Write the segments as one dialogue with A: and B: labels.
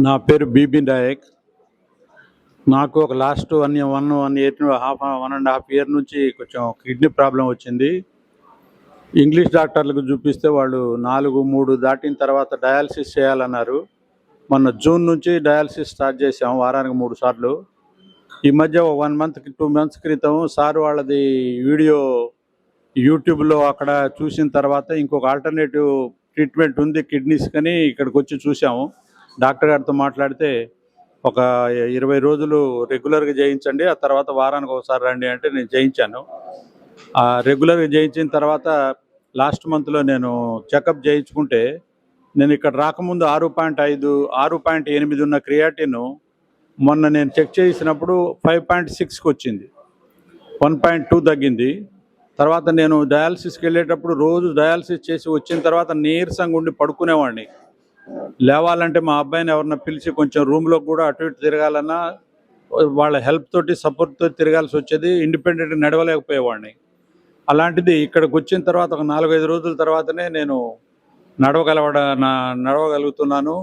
A: నా పేరు బీబీ నాయక్. నాకు ఒక లాస్ట్ 1.5 ఇయర్ నుంచి కొంచెం కిడ్నీ ప్రాబ్లం వచ్చింది. ఇంగ్లీష్ డాక్టర్లకు చూపిస్తే వాళ్ళు 4-3 దాటిన తర్వాత డయాలసిస్ చేయాలన్నారు. మొన్న జూన్ నుంచి డయాలసిస్ స్టార్ట్ చేసాం, వారానికి 3 సార్లు. ఈ మధ్య 1 మంత్ 2 మంత్స్ క్రితం సార్ వాళ్ళది వీడియో యూట్యూబ్లో అక్కడ చూసిన తర్వాత ఇంకొక ఆల్టర్నేటివ్ ట్రీట్మెంట్ ఉంది కిడ్నీస్ కని ఇక్కడికి వచ్చి చూసాము. డాక్టర్ గారితో మాట్లాడితే ఒక 20 రోజులు రెగ్యులర్గా చేయించండి, ఆ తర్వాత వారానికి ఒకసారి రండి అంటే నేను చేయించాను. రెగ్యులర్గా చేయించిన తర్వాత లాస్ట్ మంత్లో నేను చెకప్ చేయించుకుంటే నేను ఇక్కడ రాకముందు 6.5, 6.8 ఉన్న క్రియాటిన్ మొన్న నేను చెక్ చేసినప్పుడు 5.6కి వచ్చింది, 1.2 తగ్గింది. తర్వాత నేను డయాలసిస్కి వెళ్ళేటప్పుడు రోజు డయాలసిస్ చేసి వచ్చిన తర్వాత నీరసంగా ఉండి పడుకునేవాడిని. లేవాలంటే మా అబ్బాయిని ఎవరన్నా పిలిచి కొంచెం రూమ్లో కూడా అటు ఇటు తిరగాలన్నా వాళ్ళ హెల్ప్ తోటి సపోర్ట్తో తిరగాల్సి వచ్చేది, ఇండిపెండెంట్గా నడవలేకపోయేవాడిని. అలాంటిది ఇక్కడికి వచ్చిన తర్వాత ఒక 4-5 రోజుల తర్వాతనే నేను నడవగలుగుతున్నాను.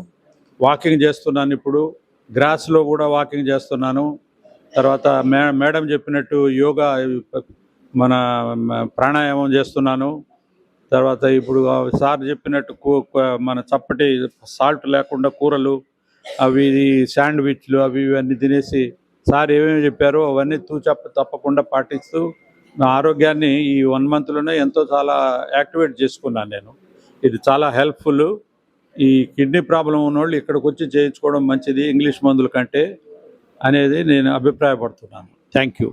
A: వాకింగ్ చేస్తున్నాను, ఇప్పుడు గ్రాస్లో కూడా వాకింగ్ చేస్తున్నాను. తర్వాత మేడం చెప్పినట్టు యోగా, మన ప్రాణాయామం చేస్తున్నాను. తర్వాత ఇప్పుడు సార్ చెప్పినట్టు మన చప్పటి సాల్ట్ లేకుండా కూరలు, అవి శాండ్విచ్లు అవి ఇవన్నీ తినేసి సార్ ఏమేమి చెప్పారో అవన్నీ తప్పకుండా పాటిస్తూ నా ఆరోగ్యాన్ని ఈ 1 మంత్లోనే చాలా యాక్టివేట్ చేసుకున్నాను నేను. ఇది చాలా హెల్ప్ఫుల్. ఈ కిడ్నీ ప్రాబ్లం ఉన్నవాళ్ళు ఇక్కడికి వచ్చి చేయించుకోవడం మంచిది ఇంగ్లీష్ మందుల కంటే అనేది నేను అభిప్రాయపడుతున్నాను. Thank you.